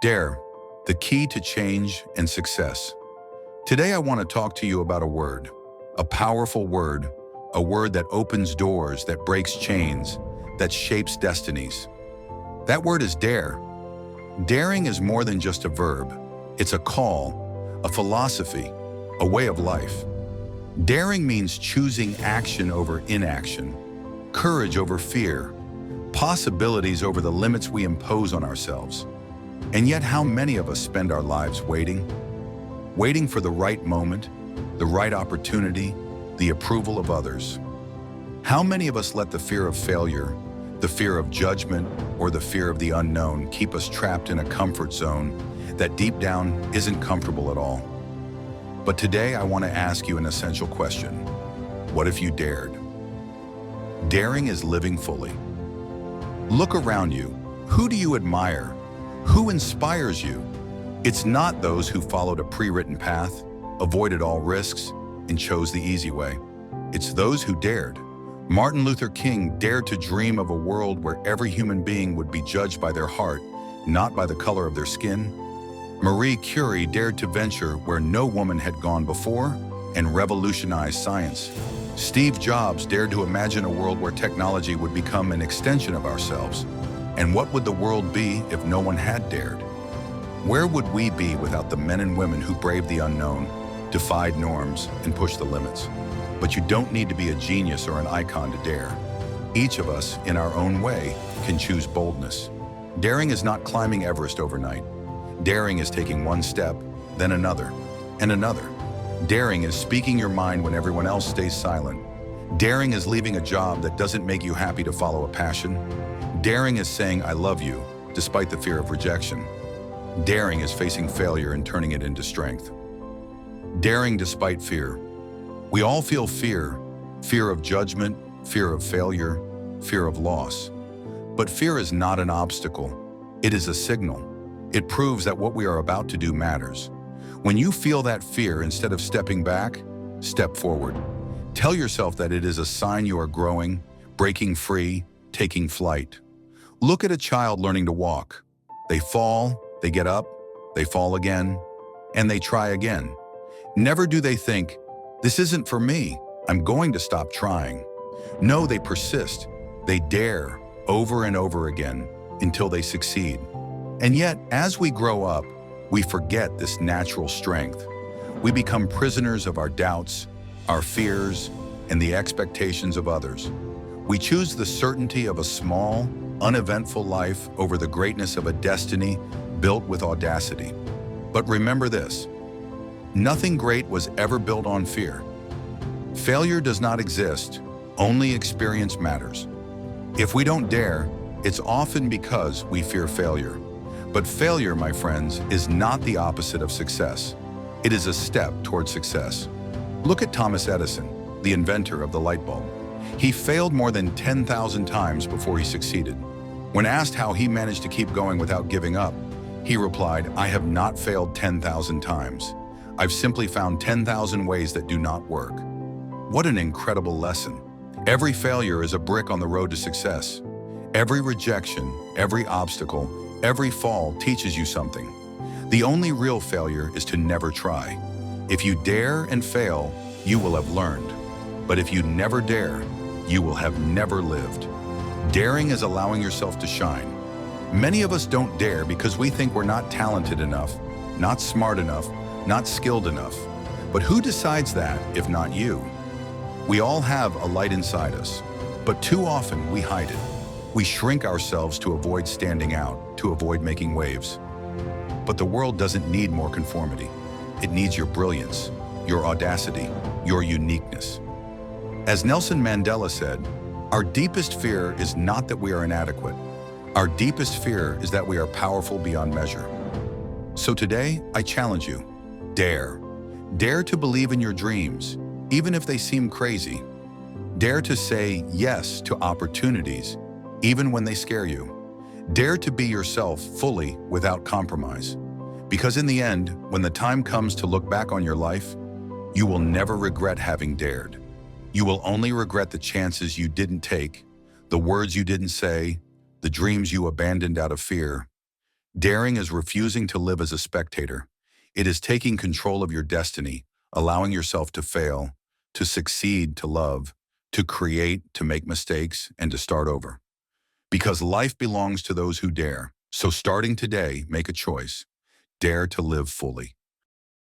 Dare, the key to change and success. Today I want to talk to you about a powerful word, a word that opens doors, that breaks chains, that shapes destinies. That word is dare. Daring is more than just a verb. It's a call, a philosophy, a way of life. Daring means choosing action over inaction, courage over fear, possibilities over the limits we impose on ourselves. And yet, how many of us spend our lives waiting for the right moment, the right opportunity, the approval of others? How many of us let the fear of failure, the fear of judgment, or the fear of the unknown keep us trapped in a comfort zone that deep down isn't comfortable at all? But today I want to ask you an essential question. What if you dared? Daring is living fully. Look around you. Who do you admire? Who inspires you? It's not those who followed a pre-written path, avoided all risks, and chose the easy way. It's those who dared. Martin Luther King dared to dream of a world where every human being would be judged by their heart, not by the color of their skin. Marie Curie dared to venture where no woman had gone before and revolutionize science. Steve Jobs dared to imagine a world where technology would become an extension of ourselves. And what would the world be if no one had dared? Where would we be without the men and women who braved the unknown, defied norms, and pushed the limits? But you don't need to be a genius or an icon to dare. Each of us, in our own way, can choose boldness. Daring is not climbing Everest overnight. Daring is taking one step, then another, and another. Daring is speaking your mind when everyone else stays silent. Daring is leaving a job that doesn't make you happy to follow a passion. Daring is saying, I love you, despite the fear of rejection. Daring is facing failure and turning it into strength. Daring despite fear. We all feel fear, fear of judgment, fear of failure, fear of loss. But fear is not an obstacle. It is a signal. It proves that what we are about to do matters. When you feel that fear, instead of stepping back, step forward. Tell yourself that it is a sign you are growing, breaking free, taking flight. Look at a child learning to walk. They fall, they get up, they fall again, and they try again. Never do they think, this isn't for me, I'm going to stop trying. No, they persist. They dare over and over again until they succeed. And yet, as we grow up, we forget this natural strength. We become prisoners of our doubts, our fears, and the expectations of others. We choose the certainty of a small, uneventful life over the greatness of a destiny built with audacity. But remember this, nothing great was ever built on fear. Failure does not exist, only experience matters. If we don't dare, it's often because we fear failure. But failure, my friends, is not the opposite of success. It is a step toward success. Look at Thomas Edison, the inventor of the light bulb. He failed more than 10,000 times before he succeeded. When asked how he managed to keep going without giving up, he replied, I have not failed 10,000 times. I've simply found 10,000 ways that do not work. What an incredible lesson. Every failure is a brick on the road to success. Every rejection, every obstacle, every fall teaches you something. The only real failure is to never try. If you dare and fail, you will have learned. But if you never dare, you will have never lived. Daring is allowing yourself to shine. Many of us don't dare because we think we're not talented enough, not smart enough, not skilled enough. But who decides that if not you? We all have a light inside us, but too often we hide it. We shrink ourselves to avoid standing out, to avoid making waves. But the world doesn't need more conformity. It needs your brilliance, your audacity, your uniqueness. As Nelson Mandela said, our deepest fear is not that we are inadequate. Our deepest fear is that we are powerful beyond measure. So today, I challenge you, dare. Dare to believe in your dreams, even if they seem crazy. Dare to say yes to opportunities, even when they scare you. Dare to be yourself fully without compromise. Because in the end, when the time comes to look back on your life, you will never regret having dared. You will only regret the chances you didn't take, the words you didn't say, the dreams you abandoned out of fear. Daring is refusing to live as a spectator. It is taking control of your destiny, allowing yourself to fail, to succeed, to love, to create, to make mistakes, and to start over. Because life belongs to those who dare. So starting today, make a choice. Dare to live fully.